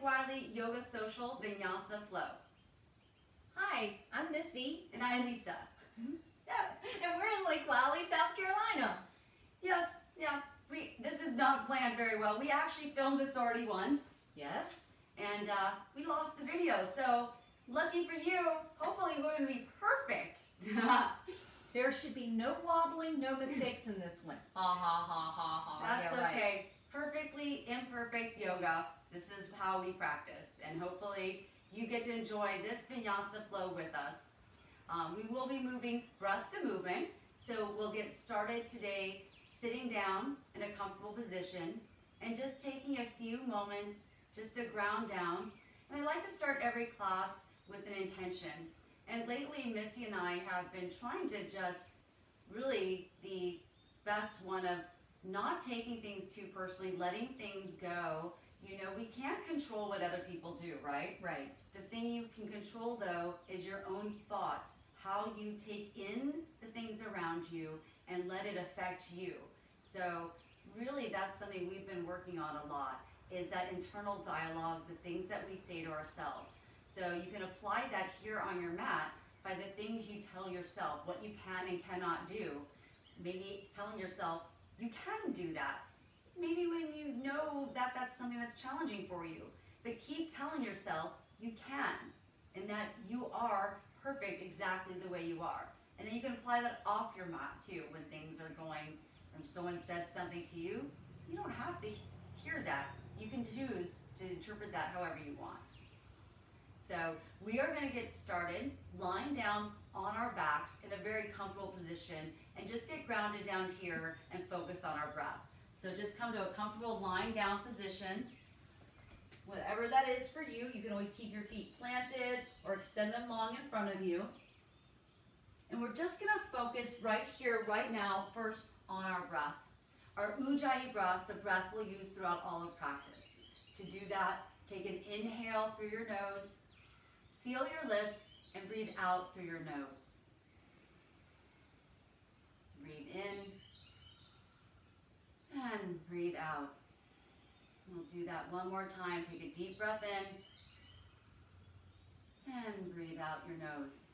Wylie Yoga Social Vinyasa Flow. Hi, I'm Missy. And I'm Lisa. And we're in Lake Wylie, South Carolina. Yes, this is not planned very well. We actually filmed this already once. Yes. And we lost the video, so lucky for you, hopefully we're going to be perfect. There should be no wobbling, no mistakes in this one. Ha ha ha ha ha. That's yeah, okay. Right. Perfectly imperfect yoga. This is how we practice, and hopefully you get to enjoy this Vinyasa flow with us. We will be moving breath to movement, so we'll get started today sitting down in a comfortable position and just taking a few moments just to ground down. And I like to start every class with an intention. And lately, Missy and I have been trying to just really the best one of not taking things too personally, letting things go. You know, we can't control what other people do, right? Right. The thing you can control, though, is your own thoughts, how you take in the things around you and let it affect you. So really, that's something we've been working on a lot, is that internal dialogue, the things that we say to ourselves. So you can apply that here on your mat by the things you tell yourself, what you can and cannot do. Maybe telling yourself, you can do that. Maybe when you know that that's something that's challenging for you. But keep telling yourself, you can, and that you are perfect exactly the way you are. And then you can apply that off your mat too when things are going, when someone says something to you, you don't have to hear that. You can choose to interpret that however you want. So we are going to get started lying down on our backs in a very comfortable position and just get grounded down here and focus on our breath. So just come to a comfortable lying down position. Whatever that is for you, you can always keep your feet planted or extend them long in front of you. And we're just going to focus right here, right now, first on our breath. Our Ujjayi breath, the breath we'll use throughout all of practice. To do that, take an inhale through your nose, seal your lips, and breathe out through your nose. Breathe in and breathe out. We'll do that one more time. Take a deep breath in and breathe out your nose.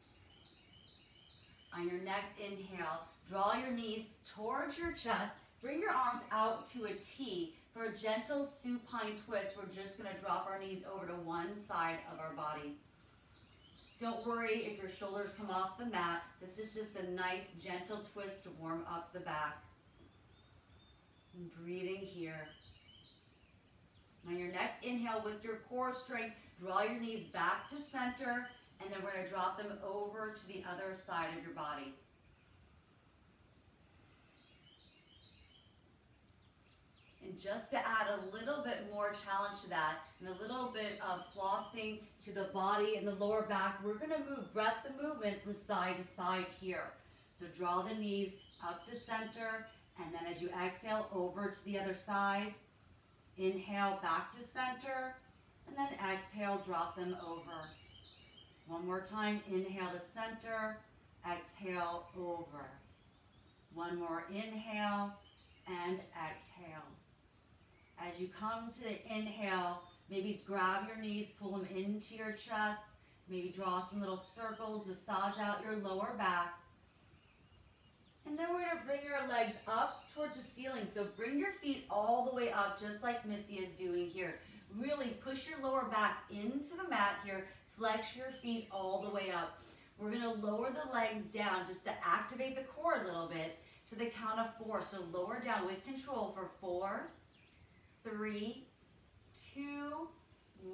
On your next inhale, draw your knees towards your chest. Bring your arms out to a T for a gentle supine twist. We're just going to drop our knees over to one side of our body. Don't worry if your shoulders come off the mat. This is just a nice gentle twist to warm up the back. And breathing here. On your next inhale, with your core strength, draw your knees back to center, and then we're going to drop them over to the other side of your body. And just to add a little bit more challenge to that, and a little bit of flossing to the body and the lower back, we're going to move breath to movement from side to side here. So draw the knees up to center, and then as you exhale, over to the other side. Inhale, back to center, and then exhale, drop them over. One more time, inhale to center, exhale, over. One more inhale, and exhale. As you come to the inhale, maybe grab your knees, pull them into your chest, maybe draw some little circles, massage out your lower back. And then we're going to bring your legs up towards the ceiling. So bring your feet all the way up, just like Missy is doing here. Really push your lower back into the mat here. Flex your feet all the way up. We're going to lower the legs down just to activate the core a little bit to the count of 4. So lower down with control for 4, 3, 2,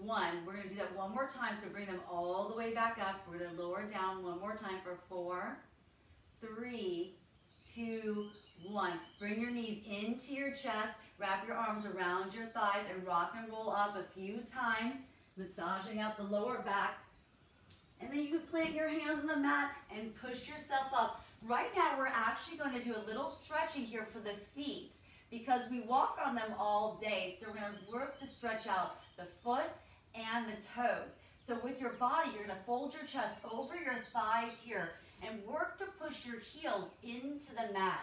1. We're going to do that one more time. So bring them all the way back up. We're going to lower down one more time for 4, 3, 2, 1. Bring your knees into your chest. Wrap your arms around your thighs and rock and roll up a few times, massaging out the lower back. And then you can plant your hands on the mat and push yourself up. Right now, we're actually going to do a little stretching here for the feet because we walk on them all day. So we're going to work to stretch out the foot and the toes. So with your body, you're going to fold your chest over your thighs here and work to push your heels into the mat.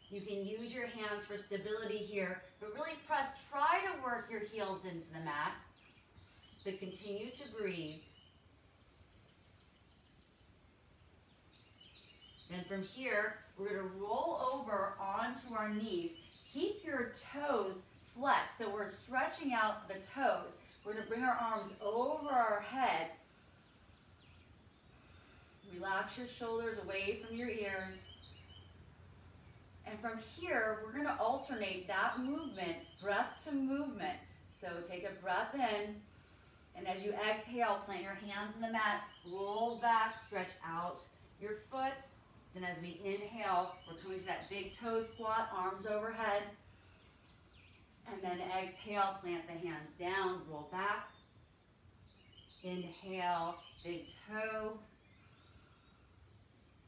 You can use your hands for stability here, but really try to work your heels into the mat. but continue to breathe. Then from here, we're going to roll over onto our knees. Keep your toes flexed, so we're stretching out the toes. We're going to bring our arms over our head. Relax your shoulders away from your ears. And from here, we're going to alternate that movement, breath to movement. So take a breath in, and as you exhale, plant your hands on the mat, roll back, stretch out your foot. Then as we inhale, we're coming to that big toe squat, arms overhead. And then exhale, plant the hands down, roll back. Inhale, big toe.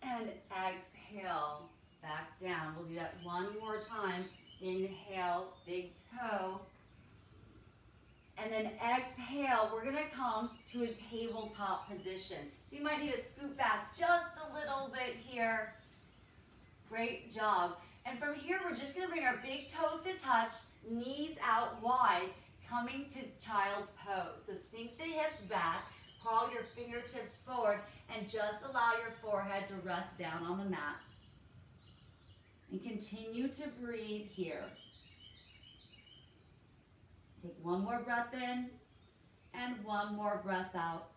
And exhale, back down. We'll do that one more time. Inhale, big toe. And then exhale, we're gonna come to a tabletop position. So you might need to scoot back just a little bit here. Great job. And from here, we're just gonna bring our big toes to touch, knees out wide, coming to child's pose. So sink the hips back, crawl your fingertips forward, and just allow your forehead to rest down on the mat. And continue to breathe here. Take one more breath in and one more breath out.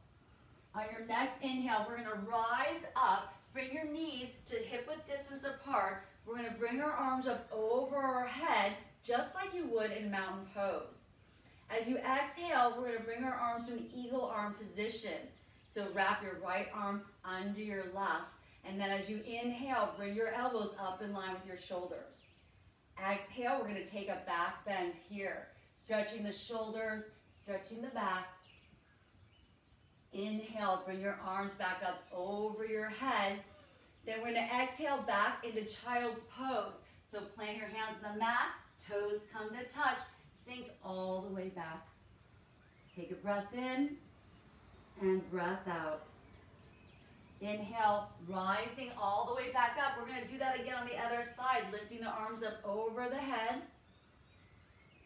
On your next inhale, we're gonna rise up, bring your knees to hip-width distance apart. We're gonna bring our arms up over our head, just like you would in mountain pose. As you exhale, we're gonna bring our arms to an eagle arm position. So wrap your right arm under your left. And then as you inhale, bring your elbows up in line with your shoulders. Exhale, we're gonna take a back bend here. Stretching the shoulders, stretching the back. Inhale, bring your arms back up over your head. Then we're gonna exhale back into child's pose. So plant your hands on the mat, toes come to touch, sink all the way back. Take a breath in and breath out. Inhale, rising all the way back up. We're gonna do that again on the other side, lifting the arms up over the head.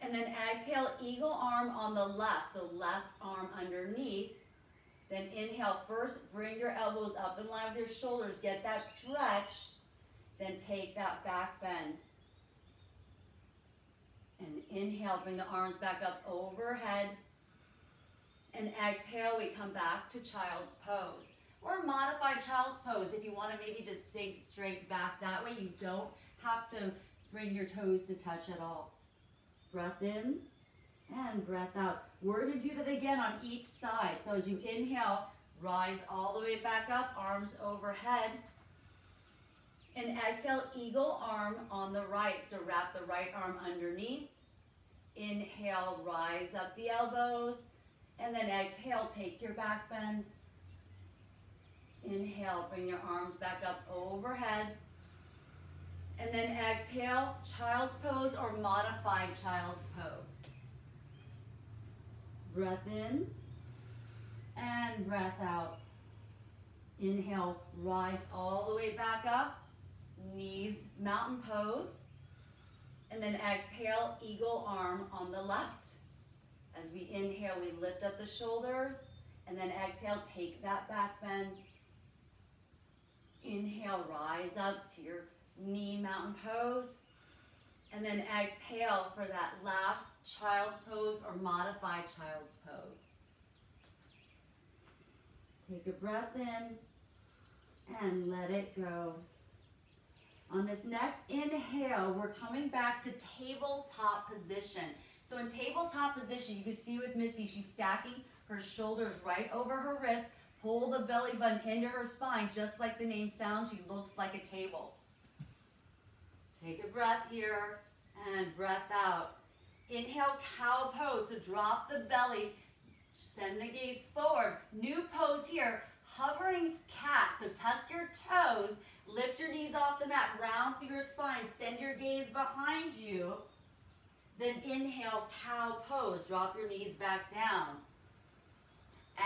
And then exhale, eagle arm on the left, so left arm underneath. Then inhale, first bring your elbows up in line with your shoulders, get that stretch, then take that back bend. And inhale, bring the arms back up overhead. And exhale, we come back to child's pose. Or modified child's pose if you want to maybe just sink straight back. That way you don't have to bring your toes to touch at all. Breath in and breath out. We're going to do that again on each side. So as you inhale, rise all the way back up, arms overhead. And exhale, eagle arm on the right. So wrap the right arm underneath. Inhale, rise up the elbows. And then exhale, take your back bend. Inhale, bring your arms back up overhead. And then exhale, child's pose or modified child's pose. Breath in and breath out. Inhale, rise all the way back up, knees mountain pose. And then exhale, eagle arm on the left. As we inhale, we lift up the shoulders. And then exhale, take that back bend. Inhale, rise up to your knee mountain pose. And then exhale for that last child's pose or modified child's pose. Take a breath in and let it go. On this next inhale, we're coming back to tabletop position. So in tabletop position, you can see with Missy, she's stacking her shoulders right over her wrist. Pull the belly button into her spine, just like the name sounds. She looks like a table. Take a breath here and breath out. Inhale, cow pose. So drop the belly, send the gaze forward. New pose here, hovering cat. So tuck your toes, lift your knees off the mat, round through your spine, send your gaze behind you. Then inhale, cow pose. Drop your knees back down.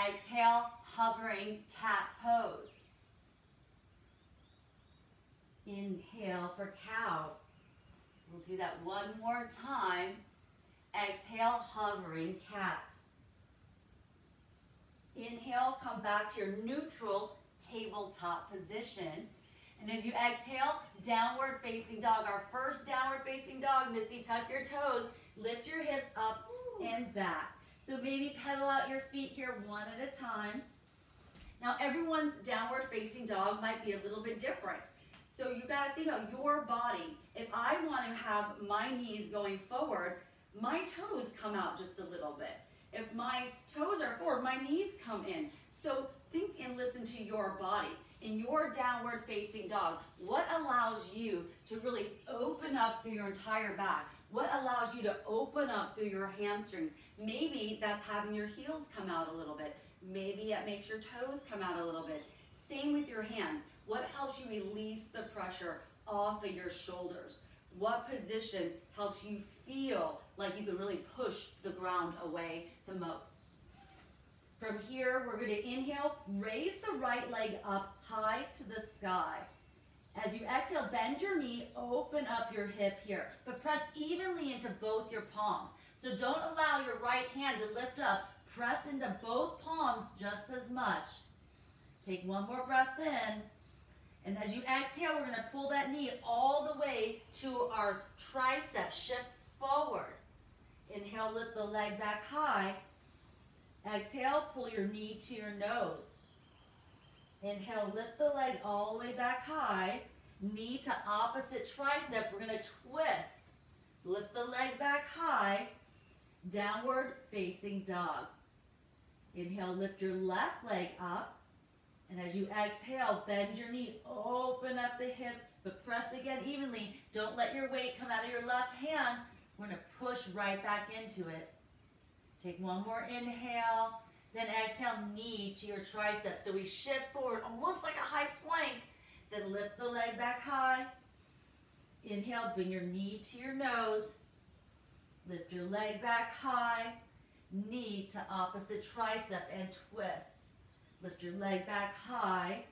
Exhale, hovering cat pose. Inhale for cow. We'll do that one more time. Exhale, hovering cat. Inhale, come back to your neutral tabletop position. And as you exhale, downward facing dog. Our first downward facing dog. Missy, tuck your toes. Lift your hips up and back. So maybe pedal out your feet here one at a time. Now everyone's downward facing dog might be a little bit different. So you got to think about your body. If I want to have my knees going forward, my toes come out just a little bit. If my toes are forward, my knees come in. So think and listen to your body. In your downward facing dog, what allows you to really open up through your entire back? What allows you to open up through your hamstrings? Maybe that's having your heels come out a little bit. Maybe that makes your toes come out a little bit. Same with your hands. What helps you release the pressure off of your shoulders? What position helps you feel like you can really push the ground away the most? From here, we're going to inhale, raise the right leg up high to the sky. As you exhale, bend your knee, open up your hip here, but press evenly into both your palms. So don't allow your right hand to lift up. Press into both palms just as much. Take one more breath in. And as you exhale, we're going to pull that knee all the way to our tricep. Shift forward. Inhale, lift the leg back high. Exhale, pull your knee to your nose. Inhale, lift the leg all the way back high. Knee to opposite tricep. We're going to twist. Lift the leg back high. Downward facing dog. Inhale, lift your left leg up. And as you exhale, bend your knee, open up the hip, but press again evenly. Don't let your weight come out of your left hand. We're going to push right back into it. Take one more inhale, then exhale, knee to your tricep. So we shift forward, almost like a high plank. Then lift the leg back high. Inhale, bring your knee to your nose. Lift your leg back high. Knee to opposite tricep and twist. Lift your leg back high.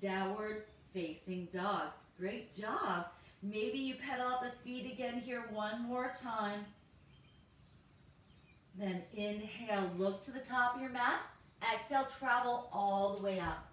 Downward facing dog. Great job. Maybe you pedal out the feet again here one more time. Then inhale, look to the top of your mat. Exhale, travel all the way up.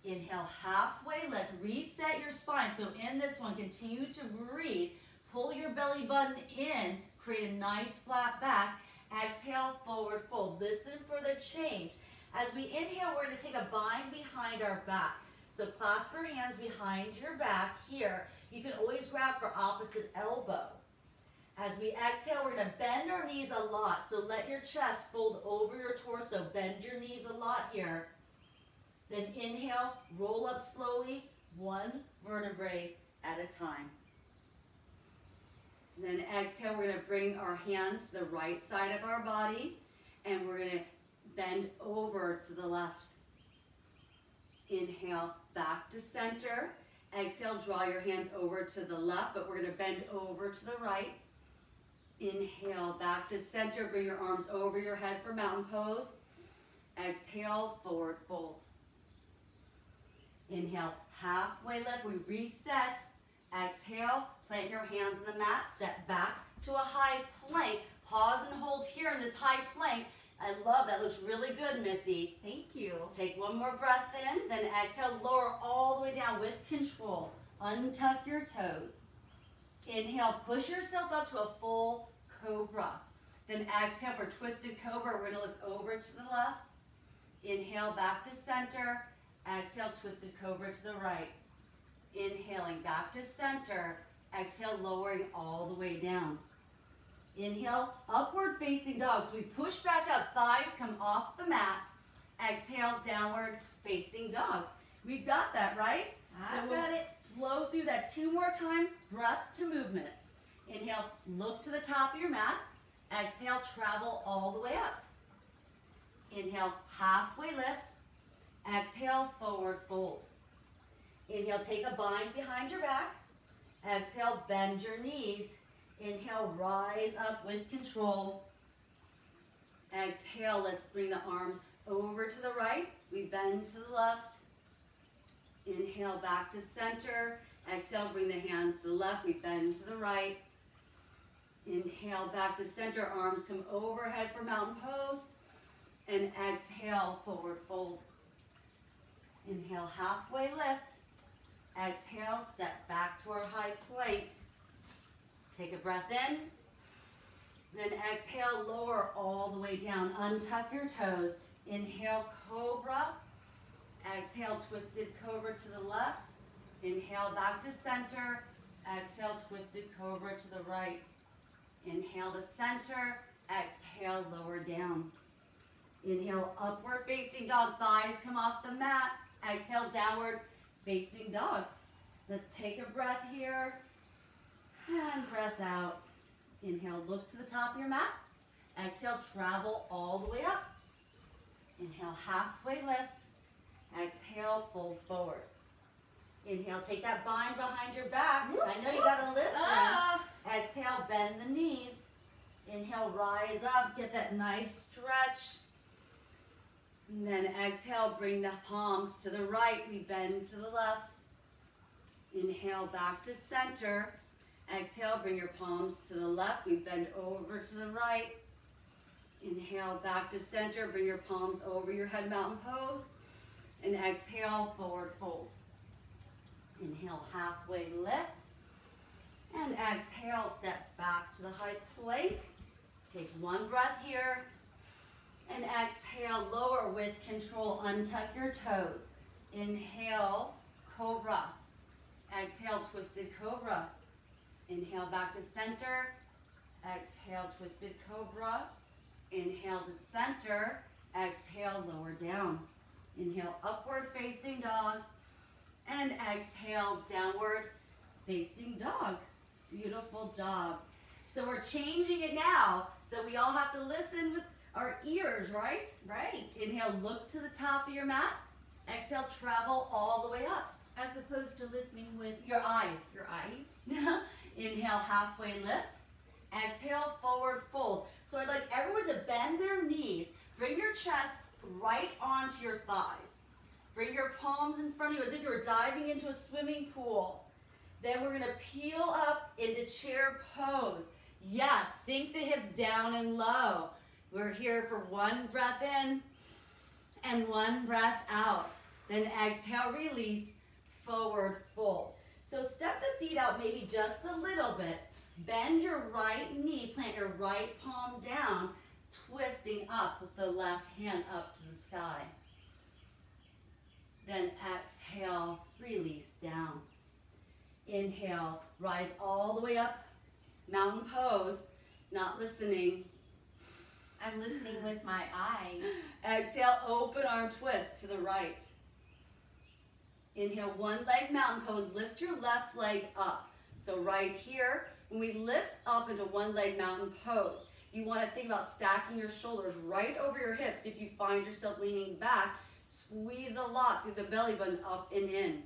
Inhale, halfway lift. Reset your spine. So in this one, continue to breathe. Pull your belly button in. Create a nice flat back. Exhale, forward fold. Listen for the change. As we inhale, we're going to take a bind behind our back. So clasp your hands behind your back here. You can always grab for opposite elbow. As we exhale, we're going to bend our knees a lot. So let your chest fold over your torso. Bend your knees a lot here. Then inhale, roll up slowly, one vertebrae at a time. Then exhale, we're going to bring our hands to the right side of our body, and we're going to bend over to the left. Inhale, back to center. Exhale, draw your hands over to the left, but we're going to bend over to the right. Inhale, back to center. Bring your arms over your head for mountain pose. Exhale, forward fold. Inhale, halfway lift. We reset. Exhale, plant your hands on the mat. Step back to a high plank. Pause and hold here in this high plank. I love that. Looks really good, Missy. Thank you. Take one more breath in. Then exhale, lower all the way down with control. Untuck your toes. Inhale, push yourself up to a full cobra. Then exhale for twisted cobra. We're going to look over to the left. Inhale, back to center. Exhale, twisted cobra to the right. Inhaling, back to center. Exhale, lowering all the way down. Inhale, upward facing dog. So we push back up, thighs come off the mat. Exhale, downward facing dog. We've got that, right? I've got it. Flow through that 2 more times, breath to movement. Inhale, look to the top of your mat. Exhale, travel all the way up. Inhale, halfway lift. Exhale, forward fold. Inhale, take a bind behind your back. Exhale, bend your knees. Inhale, rise up with control. Exhale, let's bring the arms over to the right. We bend to the left. Inhale, back to center. Exhale, bring the hands to the left. We bend to the right. Inhale, back to center. Arms come overhead for mountain pose. And exhale, forward fold. Inhale, halfway lift. Exhale, step back to our high plank. Take a breath in. Then exhale, lower all the way down. Untuck your toes. Inhale, cobra. Exhale, twisted cobra to the left. Inhale, back to center. Exhale, twisted cobra to the right. Inhale to center. Exhale, lower down. Inhale, upward facing dog. Thighs come off the mat. Exhale, downward facing dog. Let's take a breath here. And breath out. Inhale, look to the top of your mat. Exhale, travel all the way up. Inhale, halfway lift. Exhale, fold forward. Inhale, take that bind behind your back. I know you gotta listen. Exhale, bend the knees. Inhale, rise up, get that nice stretch. And then exhale, bring the palms to the right. We bend to the left. Inhale, back to center. Exhale, bring your palms to the left. We bend over to the right. Inhale, back to center. Bring your palms over your head, mountain pose. And exhale, forward fold. Inhale, halfway lift. And exhale, step back to the high plank. Take one breath here. And exhale, lower with control. Untuck your toes. Inhale, cobra. Exhale, twisted cobra. Inhale, back to center. Exhale, twisted cobra. Inhale to center. Exhale, lower down. Inhale, upward facing dog. And exhale, downward facing dog. Beautiful job. So we're changing it now. So we all have to listen with our ears, right? Right. Inhale, look to the top of your mat. Exhale, travel all the way up. As opposed to listening with Your eyes. your eyes. Inhale, halfway lift. Exhale, forward fold. So I'd like everyone to bend their knees. Bring your chest right onto your thighs. Bring your palms in front of you as if you were diving into a swimming pool. Then we're going to peel up into chair pose. Yes, sink the hips down and low. We're here for one breath in and one breath out. Then exhale, release, forward fold. So step the feet out maybe just a little bit. Bend your right knee, plant your right palm down, twisting up with the left hand up to the sky. Then exhale, release down. Inhale, rise all the way up, mountain pose, not listening. I'm listening with my eyes. Exhale, open arm twist to the right. Inhale, one leg mountain pose, lift your left leg up. So right here, when we lift up into one leg mountain pose, you want to think about stacking your shoulders right over your hips. If you find yourself leaning back, squeeze a lot through the belly button up and in.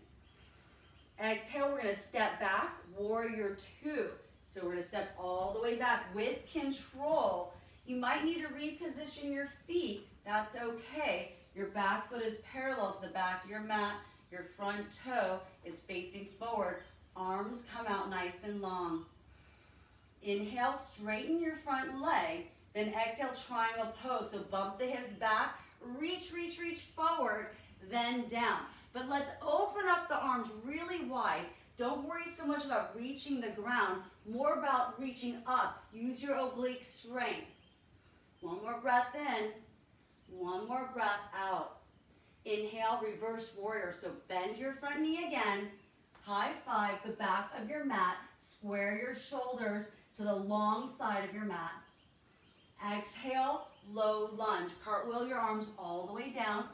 Exhale, we're going to step back, warrior two. So we're going to step all the way back with control. You might need to reposition your feet. That's okay. Your back foot is parallel to the back of your mat. Your front toe is facing forward. Arms come out nice and long. Inhale, straighten your front leg. Then exhale, triangle pose. So bump the hips back. Reach, reach, reach forward, then down. But let's open up the arms really wide. Don't worry so much about reaching the ground, more about reaching up. Use your oblique strength. One more breath in, one more breath out. Inhale, reverse warrior. So bend your front knee again. High five the back of your mat. Square your shoulders to the long side of your mat. Exhale, low lunge. Cartwheel your arms all the way down.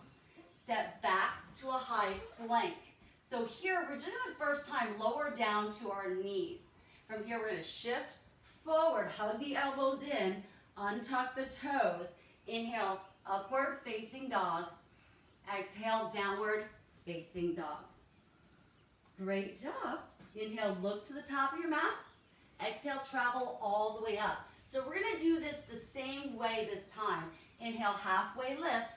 Step back to a high plank. So here, we're just going to first time lower down to our knees. From here, we're going to shift forward, hug the elbows in, untuck the toes. Inhale, upward facing dog. Exhale, downward facing dog. Great job. Inhale, look to the top of your mat. Exhale, travel all the way up. So we're going to do this the same way this time. Inhale, halfway lift.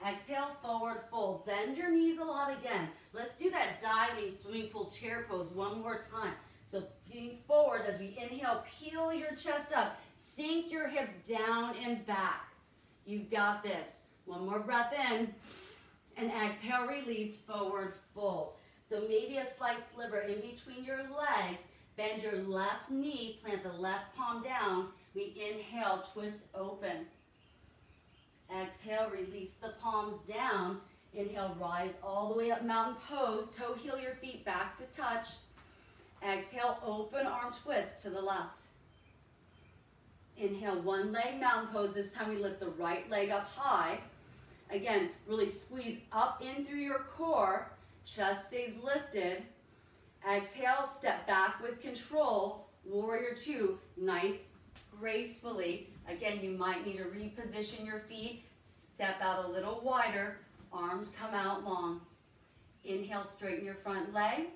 Exhale, forward fold. Bend your knees a lot again. Let's do that diving swimming pool chair pose one more time. So feet forward as we inhale, peel your chest up. Sink your hips down and back. You've got this. One more breath in. And exhale, release, forward fold. So maybe a slight sliver in between your legs. Bend your left knee, plant the left palm down. We inhale, twist open. Exhale, release the palms down. Inhale, rise all the way up, mountain pose. Toe heel your feet back to touch. Exhale, open arm twist to the left. Inhale, one leg mountain pose. This time we lift the right leg up high. Again, really squeeze up in through your core. Chest stays lifted. Exhale, step back with control. Warrior two, nice, gracefully. Again, you might need to reposition your feet. Step out a little wider. Arms come out long. Inhale, straighten your front leg.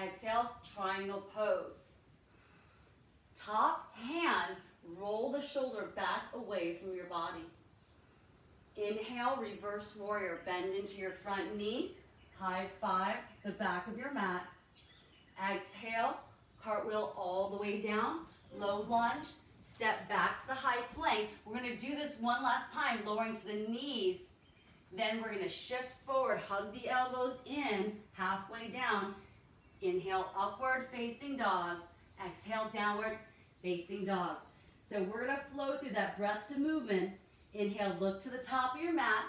Exhale, triangle pose. Top hand, roll the shoulder back away from your body. Inhale, reverse warrior. Bend into your front knee. High five the back of your mat. Exhale, cartwheel all the way down. Low lunge. Step back to the high plank. We're going to do this one last time, lowering to the knees. Then we're going to shift forward. Hug the elbows in, halfway down. Inhale, upward facing dog. Exhale, downward facing dog. So we're going to flow through that breath to movement. Inhale, look to the top of your mat.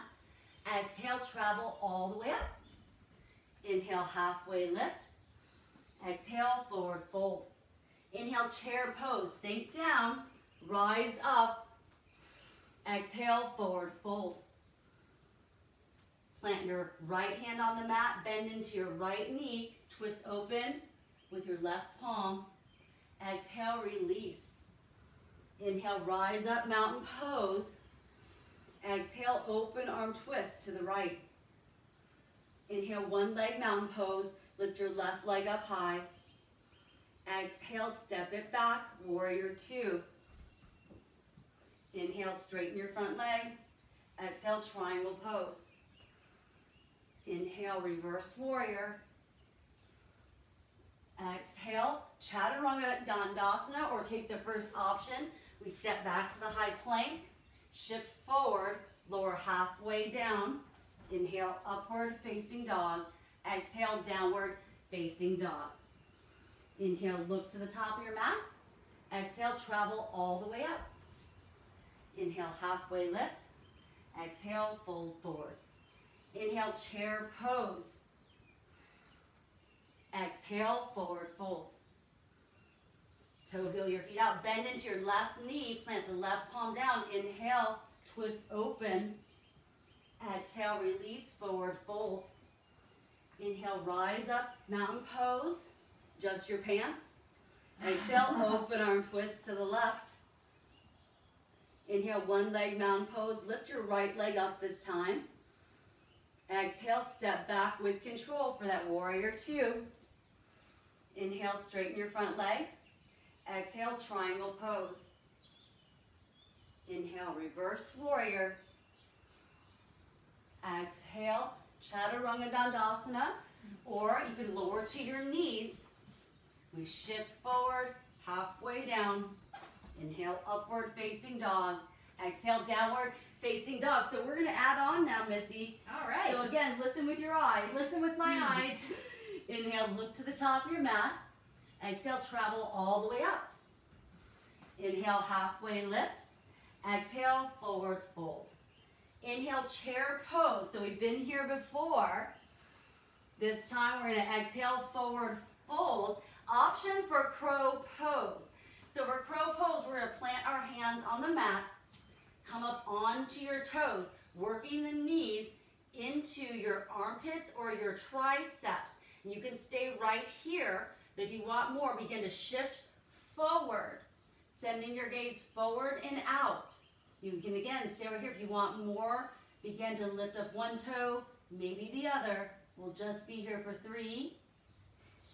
Exhale, travel all the way up. Inhale, halfway lift. Exhale, forward fold. Inhale, chair pose. Sink down, rise up. Exhale, forward fold. Plant your right hand on the mat, bend into your right knee, twist open with your left palm. Exhale, release. Inhale, rise up, mountain pose. Exhale, open arm twist to the right. Inhale, one leg mountain pose. Lift your left leg up high. Exhale, step it back, warrior two. Inhale, straighten your front leg. Exhale, triangle pose. Inhale, reverse warrior. Exhale, chaturanga dandasana, or take the first option. We step back to the high plank. Shift forward, lower halfway down. Inhale, upward facing dog. Exhale, downward facing dog. Inhale, look to the top of your mat. Exhale, travel all the way up. Inhale, halfway lift. Exhale, fold forward. Inhale, chair pose. Exhale, forward fold. Toe heel your feet out. Bend into your left knee. Plant the left palm down. Inhale, twist open. Exhale, release, forward fold. Inhale, rise up, mountain pose. Adjust your pants. Exhale, open arm twist to the left. Inhale, one leg mountain pose. Lift your right leg up this time. Exhale, step back with control for that warrior two. Inhale, straighten your front leg. Exhale, triangle pose. Inhale, reverse warrior. Exhale, chaturanga dandasana, or you could lower to your knees. We shift forward, halfway down. Inhale, upward facing dog. Exhale, downward facing dog. So we're going to add on now, Missy. All right. So again, listen with your eyes. Listen with my eyes. Inhale, look to the top of your mat. Exhale, travel all the way up. Inhale, halfway lift. Exhale, forward fold. Inhale, chair pose. So we've been here before. This time we're going to exhale, forward fold. Option for crow pose. So for crow pose, we're going to plant our hands on the mat. Come up onto your toes, working the knees into your armpits or your triceps. And you can stay right here, but if you want more, begin to shift forward, sending your gaze forward and out. You can, again, stay right here. If you want more, begin to lift up one toe, maybe the other. We'll just be here for 3,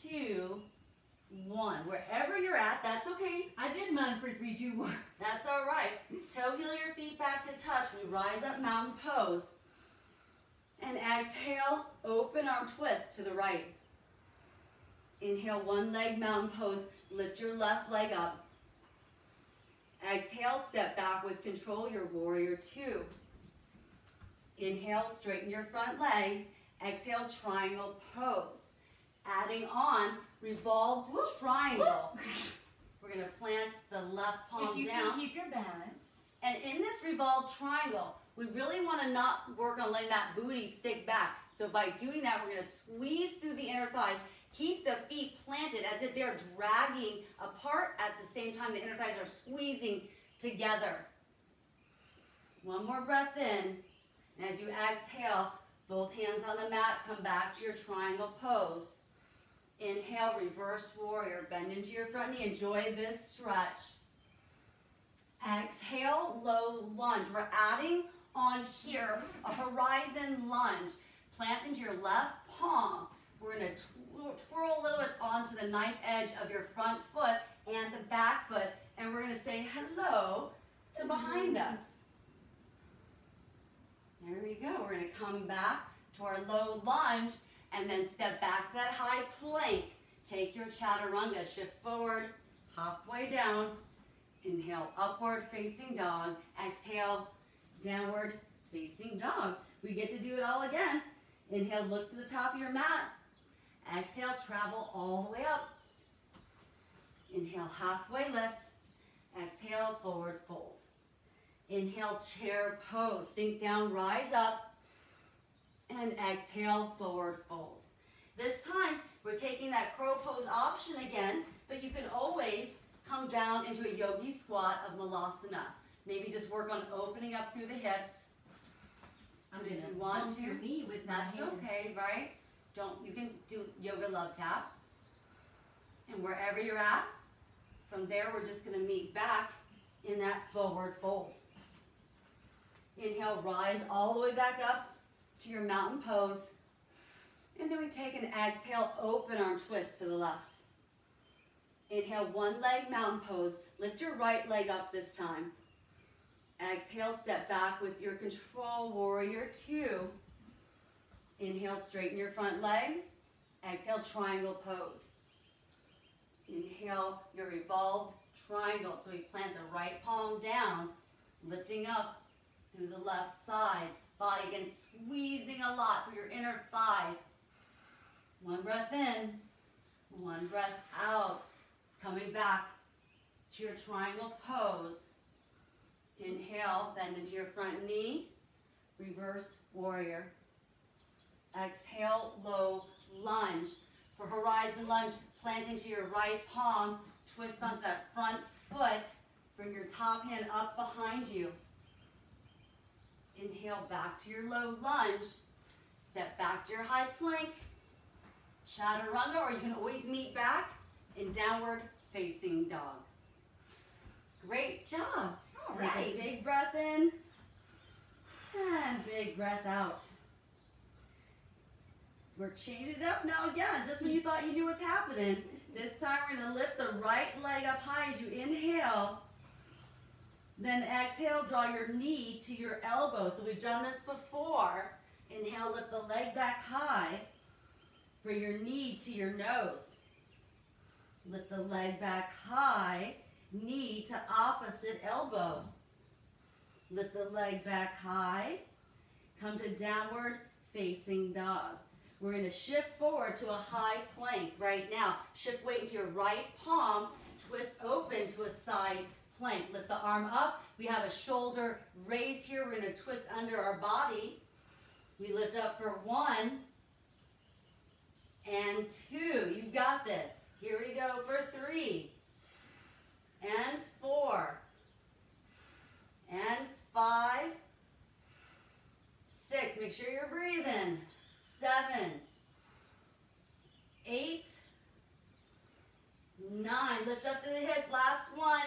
2, 1. Wherever you're at, that's okay. I did mine for 3, 2, 1. That's all right. Toe heel your feet back to touch. We rise up, mountain pose. And exhale, open arm twist to the right. Inhale, one leg mountain pose. Lift your left leg up. Exhale, step back with control, your warrior two. Inhale, straighten your front leg. Exhale, triangle pose. Adding on, revolved triangle. We're going to plant the left palm down. If you can keep your balance. And in this revolved triangle, we really want to not work on letting that booty stick back. So by doing that, we're going to squeeze through the inner thighs. Keep the feet planted as if they're dragging apart at the same time the inner thighs are squeezing together. One more breath in. And as you exhale, both hands on the mat, come back to your triangle pose. Inhale, reverse warrior. Bend into your front knee. Enjoy this stretch. Exhale, low lunge. We're adding on here a horizon lunge. Plant into your left palm. We're going to twirl a little bit onto the knife edge of your front foot and the back foot. And we're going to say hello to behind us. There we go. We're going to come back to our low lunge and then step back to that high plank. Take your chaturanga. Shift forward, halfway down. Inhale, upward facing dog. Exhale, downward facing dog. We get to do it all again. Inhale, look to the top of your mat. Exhale, travel all the way up. Inhale, halfway lift. Exhale, forward fold. Inhale, chair pose. Sink down, rise up. And exhale, forward fold. This time, we're taking that crow pose option again, but you can always come down into a yogi squat of malasana. Maybe just work on opening up through the hips. I'm But going if to you want bump to, your knee with my that's hand. okay, right? You can do yoga love tap. And wherever you're at, from there we're just going to meet back in that forward fold. Inhale, rise all the way back up to your mountain pose. And then we take an exhale, open arm twist to the left. Inhale, one leg mountain pose. Lift your right leg up this time. Exhale, step back with your control, warrior two. Inhale, straighten your front leg. Exhale, triangle pose. Inhale, your revolved triangle. So we plant the right palm down, lifting up through the left side. Body again squeezing a lot through your inner thighs. One breath in, one breath out. Coming back to your triangle pose. Inhale, bend into your front knee. Reverse warrior. Exhale, low lunge. For horizon lunge, plant into your right palm. Twist onto that front foot. Bring your top hand up behind you. Inhale, back to your low lunge. Step back to your high plank. Chaturanga, or you can always meet back in downward facing dog. Great job. All Take right. a big breath in and big breath out. We're changing it up now again, just when you thought you knew what's happening. This time we're going to lift the right leg up high as you inhale. Then exhale, draw your knee to your elbow. So we've done this before. Inhale, lift the leg back high. Bring your knee to your nose. Lift the leg back high, knee to opposite elbow. Lift the leg back high. Come to downward facing dog. We're going to shift forward to a high plank right now. Shift weight into your right palm. Twist open to a side plank. Lift the arm up. We have a shoulder raise here. We're going to twist under our body. We lift up for 1 and 2. You got this. Here we go for 3 and 4 and 5, 6. Make sure you're breathing. 7, 8, 9. Lift up to the hips. Last one.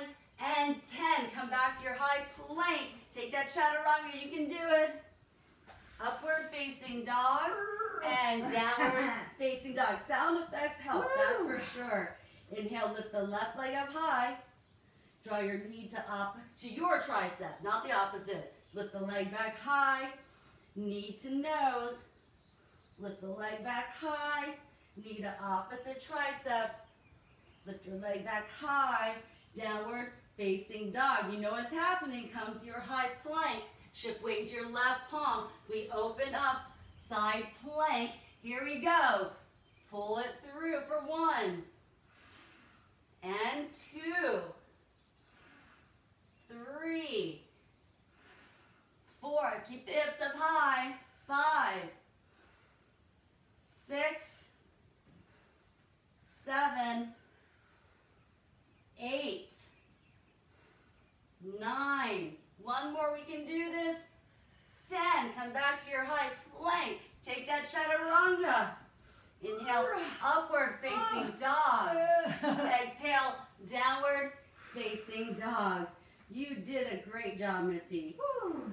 And 10. Come back to your high plank. Take that chaturanga. You can do it. Upward facing dog and downward facing dog. Sound effects help, that's for sure. Inhale, lift the left leg up high. Draw your knee to your tricep, not the opposite. Lift the leg back high, knee to nose. Lift the leg back high, knee to opposite tricep. Lift your leg back high, downward facing dog. You know what's happening. Come to your high plank. Shift weight to your left palm. We open up, side plank. Here we go. Pull it through for 1 and 2, 3, 4. Keep the hips up high. 5, 6, 7, 8, 9. One more, we can do this. 10. Come back to your high plank. Take that chaturanga. Inhale, upward facing dog. Exhale, downward facing dog. You did a great job, Missy.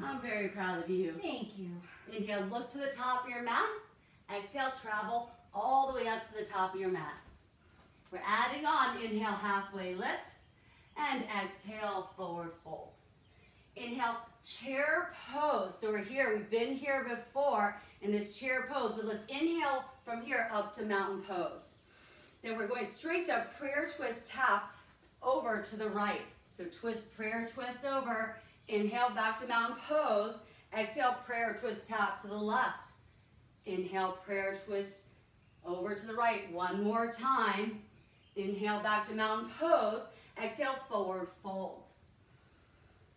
I'm very proud of you. Thank you. Inhale, look to the top of your mat. Exhale, travel all the way up to the top of your mat. We're adding on. Inhale, halfway lift. And exhale, forward fold. Inhale, chair pose. So we're here. We've been here before in this chair pose. But let's inhale from here up to mountain pose. Then we're going straight to prayer twist tap over to the right. So twist, prayer twist over. Inhale, back to mountain pose. Exhale, prayer twist tap to the left. Inhale, prayer twist over to the right. One more time. Inhale, back to mountain pose. Exhale, forward fold.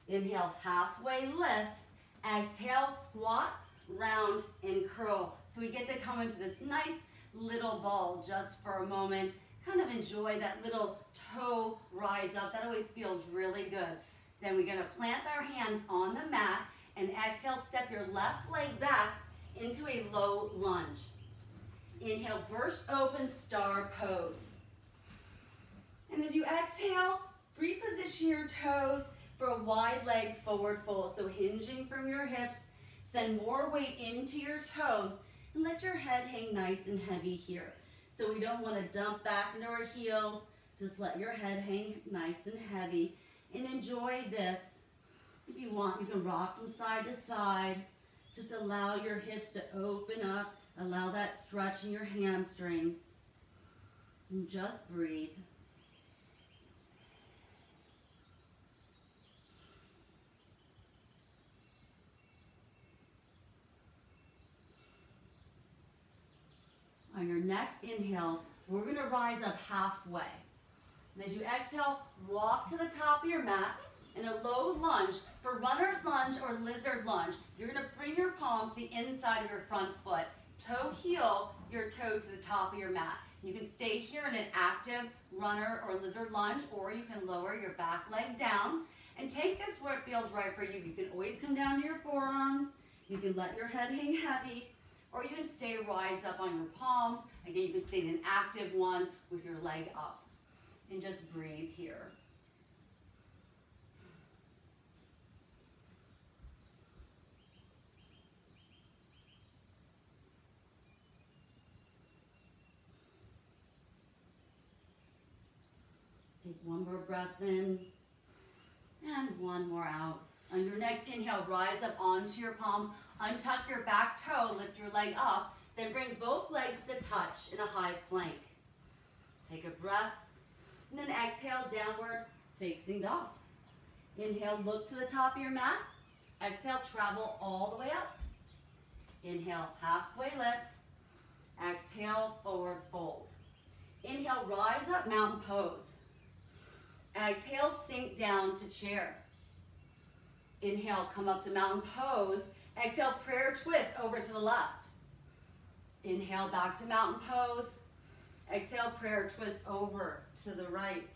Inhale, halfway lift. Exhale, squat, round, and curl. So we get to come into this nice little ball just for a moment. Kind of enjoy that little toe rise up. That always feels really good. Then we're going to plant our hands on the mat and exhale, step your left leg back into a low lunge. Inhale, burst open, star pose. And as you exhale, reposition your toes for a wide leg forward fold. So hinging from your hips, send more weight into your toes and let your head hang nice and heavy here. So we don't want to dump back into our heels. Just let your head hang nice and heavy and enjoy this. If you want, you can rock from side to side. Just allow your hips to open up. Allow that stretch in your hamstrings. And just breathe. On your next inhale, we're going to rise up halfway. And as you exhale, walk to the top of your mat in a low lunge. For runner's lunge or lizard lunge, you're going to bring your palms to the inside of your front foot. Toe heel your toe to the top of your mat. You can stay here in an active runner or lizard lunge, or you can lower your back leg down and take this where it feels right for you. You can always come down to your forearms. You can let your head hang heavy. Or you can stay rise up on your palms. Again, you can stay in an active one with your leg up. And just breathe here. Take one more breath in and one more out. On your next inhale, rise up onto your palms. Untuck your back toe, lift your leg up, then bring both legs to touch in a high plank. Take a breath, and then exhale, downward facing dog. Inhale, look to the top of your mat. Exhale, travel all the way up. Inhale, halfway lift. Exhale, forward fold. Inhale, rise up, mountain pose. Exhale, sink down to chair. Inhale, come up to mountain pose. Exhale, prayer twist over to the left. Inhale, back to mountain pose. Exhale, prayer twist over to the right.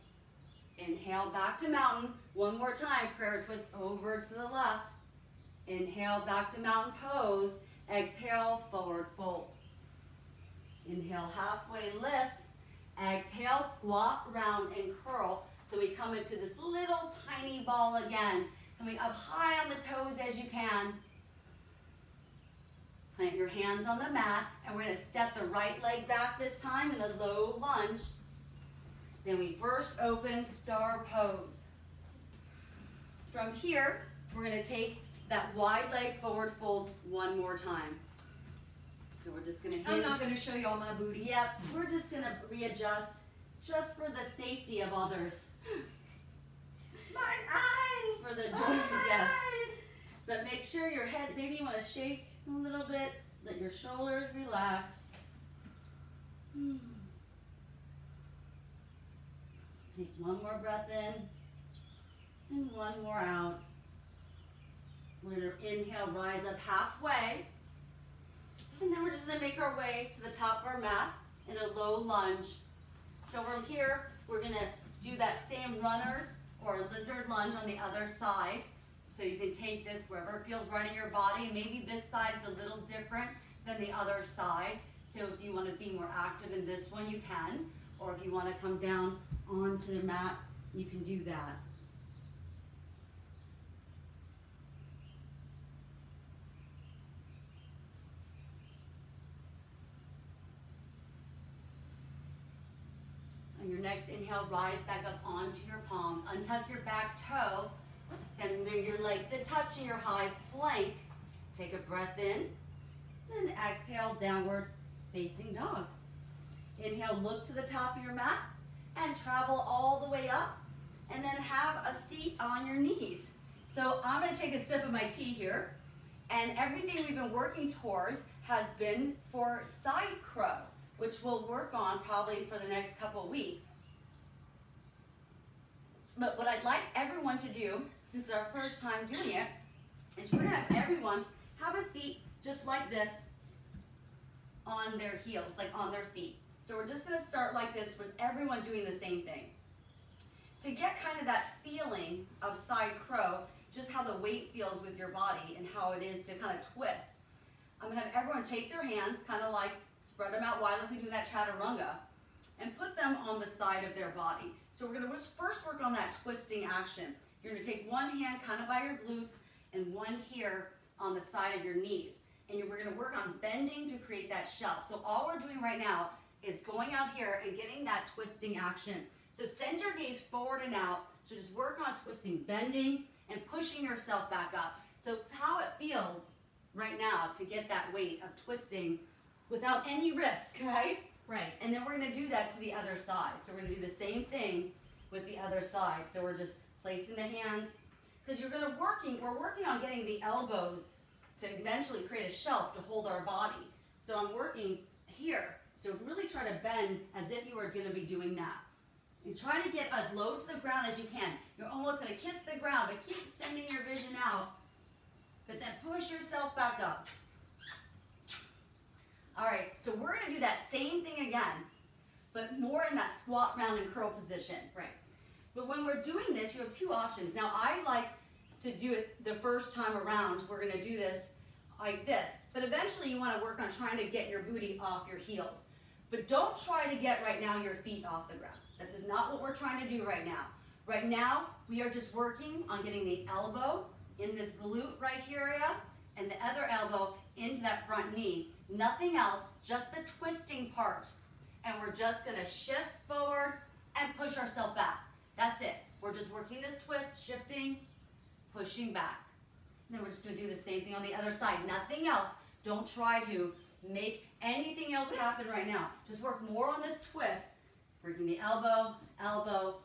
Inhale, back to mountain. One more time, prayer twist over to the left. Inhale, back to mountain pose. Exhale, forward fold. Inhale, halfway lift. Exhale, squat, round, and curl. So we come into this little tiny ball again. Coming up high on the toes as you can. Plant your hands on the mat, and we're going to step the right leg back this time in a low lunge. Then we burst open, star pose. From here, we're going to take that wide leg forward fold one more time. So we're just going to I'm not going to show you all my booty. Yep, we're just going to readjust just for the safety of others. My eyes! For the my yes. eyes! But make sure your head, maybe you want to shake a little bit. Let your shoulders relax. Take one more breath in and one more out. We're going to inhale, rise up halfway. And then we're just going to make our way to the top of our mat in a low lunge. So from here, we're going to do that same runners or lizard lunge on the other side. So you can take this wherever it feels right in your body. Maybe this side's a little different than the other side. So if you want to be more active in this one, you can. Or if you want to come down onto the mat, you can do that. On your next inhale, rise back up onto your palms. Untuck your back toe. Then move your legs to touch in your high plank. Take a breath in. Then exhale, downward facing dog. Inhale, look to the top of your mat and travel all the way up. And then have a seat on your knees. So I'm going to take a sip of my tea here. And everything we've been working towards has been for side crow, which we'll work on probably for the next couple of weeks. But what I'd like everyone to do, since it's our first time doing it, is we're going to have everyone have a seat just like this on their heels, like on their feet. So we're just going to start like this with everyone doing the same thing. To get kind of that feeling of side crow, just how the weight feels with your body and how it is to kind of twist, I'm going to have everyone take their hands, kind of like spread them out wide like we do that chaturanga, and put them on the side of their body. So we're going to first work on that twisting action. You're going to take one hand kind of by your glutes and one here on the side of your knees. And we're going to work on bending to create that shelf. So all we're doing right now is going out here and getting that twisting action. So send your gaze forward and out. So just work on twisting, bending, and pushing yourself back up. So how it feels right now to get that weight of twisting without any risk, right? Right. And then we're going to do that to the other side. So we're going to do the same thing with the other side. So we're just placing the hands, because we're working on getting the elbows to eventually create a shelf to hold our body. So I'm working here. So really try to bend as if you were going to be doing that. And try to get as low to the ground as you can. You're almost going to kiss the ground, but keep sending your vision out. But then push yourself back up. All right, so we're going to do that same thing again, but more in that squat, round, and curl position. Right. But when we're doing this, you have two options. Now, I like to do it the first time around. We're going to do this like this. But eventually, you want to work on trying to get your booty off your heels. But don't try to get right now your feet off the ground. This is not what we're trying to do right now. Right now, we are just working on getting the elbow in this glute right here area and the other elbow into that front knee. Nothing else, just the twisting part. And we're just going to shift forward and push ourselves back. That's it. We're just working this twist, shifting, pushing back. And then we're just going to do the same thing on the other side. Nothing else. Don't try to make anything else happen right now. Just work more on this twist. Working the elbow, elbow.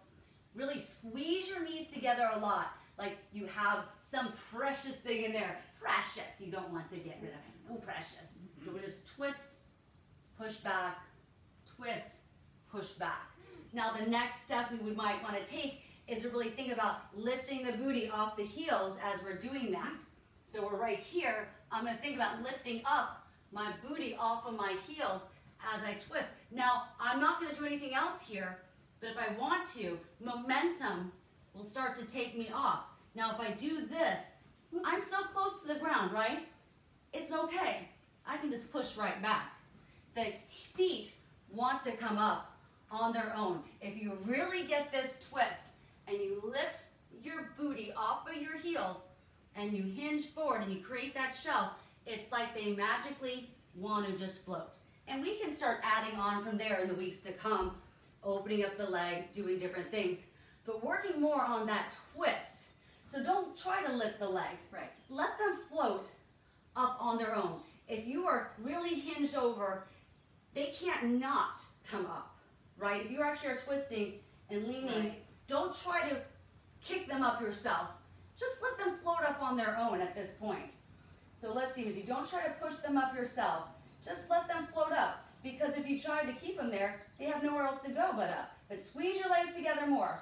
Really squeeze your knees together a lot. Like you have some precious thing in there. Precious. You don't want to get rid of it. Oh, precious. So we just twist, push back, twist, push back. Now the next step we might want to take is to really think about lifting the booty off the heels as we're doing that. So we're right here. I'm going to think about lifting up my booty off of my heels as I twist. Now, I'm not going to do anything else here, but if I want to, momentum will start to take me off. Now, if I do this, I'm so close to the ground, right? It's okay. I can just push right back. The feet want to come up on their own. If you really get this twist and you lift your booty off of your heels and you hinge forward and you create that shelf, it's like they magically want to just float. And we can start adding on from there in the weeks to come, opening up the legs, doing different things, but working more on that twist. So don't try to lift the legs. Right. Let them float up on their own. If you are really hinged over, they can't not come up, right? If you actually are twisting and leaning, right, don't try to kick them up yourself. just let them float up on their own at this point. So let's see, Missy, don't try to push them up yourself. Just let them float up, because if you try to keep them there, they have nowhere else to go but up. But squeeze your legs together more.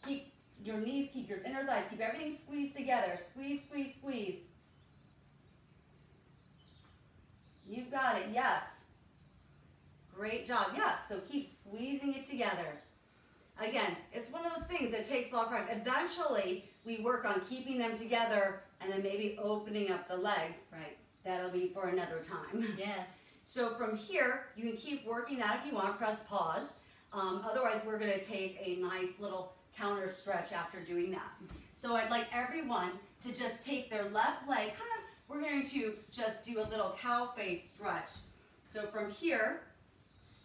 Keep your knees, keep your inner thighs, keep everything squeezed together. Squeeze, squeeze, squeeze. You've got it, yes. Great job, yes. So keep squeezing it together. Again, it's one of those things that takes a lot of practice. Eventually, we work on keeping them together and then maybe opening up the legs. Right. That'll be for another time. Yes. So from here, you can keep working that if you want. Press pause. Otherwise, we're going to take a nice little counter stretch after doing that. So I'd like everyone to just take their left leg, we're going to just do a little cow face stretch. So from here,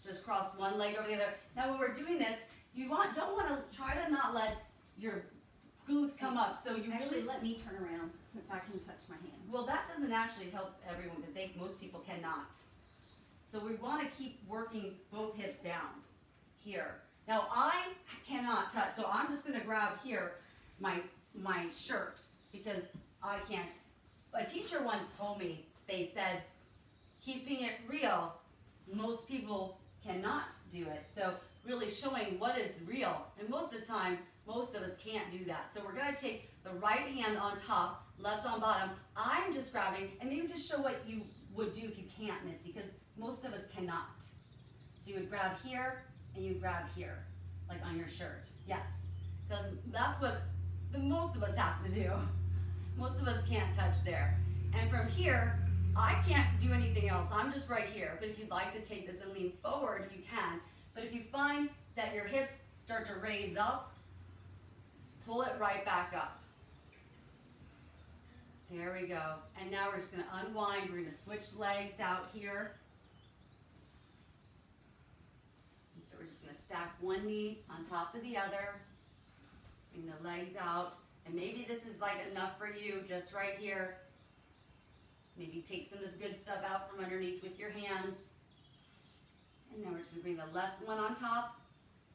just cross one leg over the other. Now when we're doing this, you don't want to try to not let your glutes come up. So you Actually, really let me turn around since I can touch my hands. well, that doesn't actually help everyone because most people cannot. So we want to keep working both hips down here. Now I cannot touch, so I'm just going to grab here my shirt because I can't. A teacher once told me, they said, keeping it real, most people cannot do it. So really showing what is real. And most of the time, most of us can't do that. So we're going to take the right hand on top, left on bottom. I'm just grabbing, and maybe just show what you would do if you can't, Missy, because most of us cannot. So you would grab here, and you grab here, like on your shirt. Yes, because that's what most of us have to do. Most of us can't touch there. And from here, I can't do anything else. I'm just right here. But if you'd like to take this and lean forward, you can. But if you find that your hips start to raise up, pull it right back up. There we go. And now we're just going to unwind. We're going to switch legs out here. And so we're just going to stack one knee on top of the other. Bring the legs out. And maybe this is like enough for you, just right here. Maybe take some of this good stuff out from underneath with your hands. And then we're just going to bring the left one on top,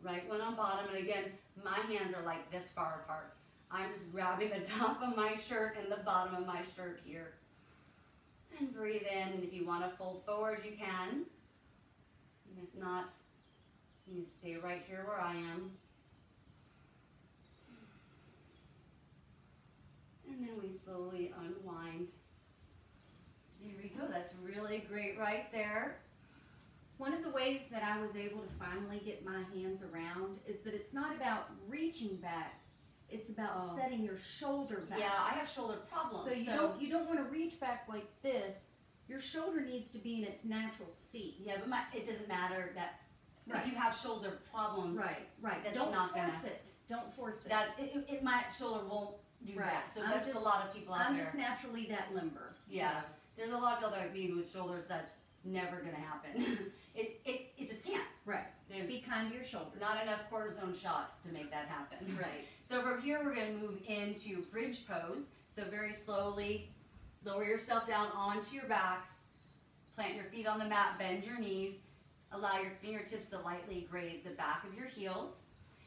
right one on bottom. And again, my hands are like this far apart. I'm just grabbing the top of my shirt and the bottom of my shirt here. And breathe in. And if you want to fold forward, you can. And if not, you can stay right here where I am. And then we slowly unwind. There we go. That's really great right there. One of the ways that I was able to finally get my hands around is that it's not about reaching back. It's about setting your shoulder back. Yeah, I have shoulder problems. So you don't want to reach back like this. Your shoulder needs to be in its natural seat. Yeah, but it doesn't matter that if you have shoulder problems. Right. That's Don't not force it. Don't force it. That my shoulder won't do that. So there's a lot of people out there. I'm just naturally that limber. Yeah. So. There's a lot of people like me whose shoulders, that's never going to happen. It just can't. Right. There's be kind to your shoulders. Not enough cortisone shots to make that happen. Right. So from here, we're going to move into bridge pose. So very slowly, lower yourself down onto your back. Plant your feet on the mat, bend your knees. Allow your fingertips to lightly graze the back of your heels.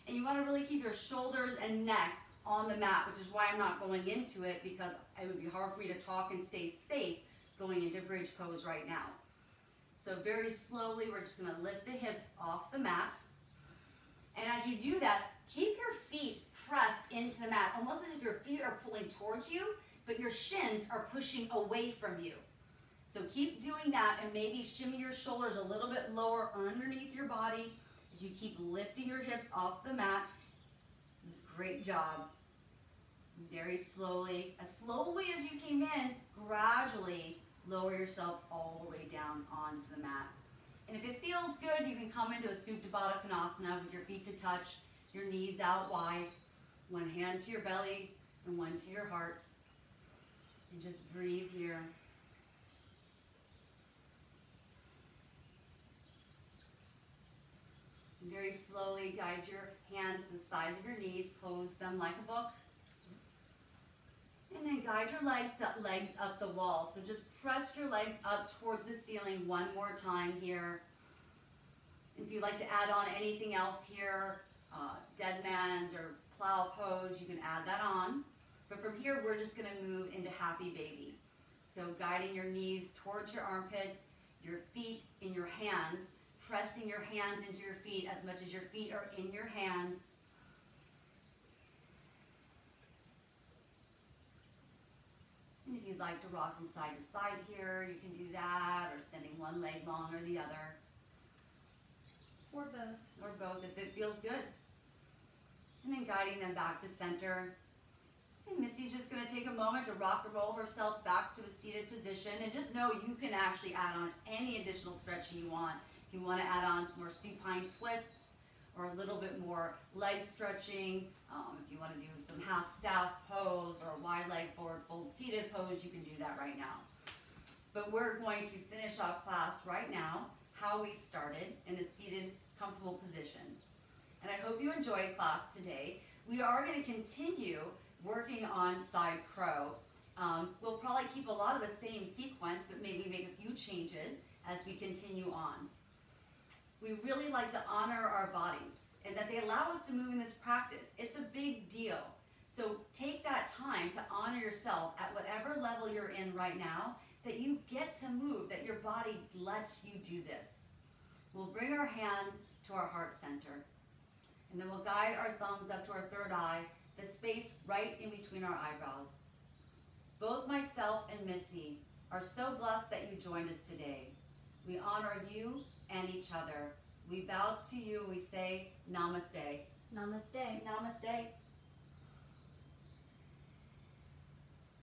And you want to really keep your shoulders and neck on the mat, which is why I'm not going into it, because it would be hard for me to talk and stay safe going into bridge pose right now. So very slowly, we're just going to lift the hips off the mat. And as you do that, keep your feet pressed into the mat, almost as if your feet are pulling towards you, but your shins are pushing away from you. So keep doing that, and maybe shimmy your shoulders a little bit lower underneath your body as you keep lifting your hips off the mat. Great job. Very slowly as you came in, gradually lower yourself all the way down onto the mat. And if it feels good, you can come into a Supta Baddha Konasana with your feet to touch, your knees out wide, one hand to your belly and one to your heart. And just breathe here. And very slowly guide your hands to the sides of your knees, close them like a book. And then guide your legs up the wall. So just press your legs up towards the ceiling one more time here. If you'd like to add on anything else here, dead man's or plow pose, you can add that on. But from here, we're just gonna move into happy baby. So guiding your knees towards your armpits, your feet in your hands, pressing your hands into your feet as much as your feet are in your hands. And if you'd like to rock from side to side here, you can do that, or sending one leg long or the other. Or both. Or both if it feels good. And then guiding them back to center. And Missy's just going to take a moment to rock and roll herself back to a seated position. And just know you can actually add on any additional stretching you want. If you want to add on some more supine twists or a little bit more leg stretching, if you want to do some half staff pose or a wide leg forward fold seated pose, you can do that right now. But we're going to finish off class right now how we started in a seated, comfortable position. And I hope you enjoyed class today. We are going to continue working on side crow. We'll probably keep a lot of the same sequence, but maybe make a few changes as we continue on. We really like to honor our bodies and that they allow us to move in this practice. It's a big deal. So take that time to honor yourself at whatever level you're in right now, that you get to move, that your body lets you do this. We'll bring our hands to our heart center, and then we'll guide our thumbs up to our third eye, the space right in between our eyebrows. Both myself and Missy are so blessed that you joined us today. We honor you and each other. We bow to you and we say namaste. Namaste. Namaste.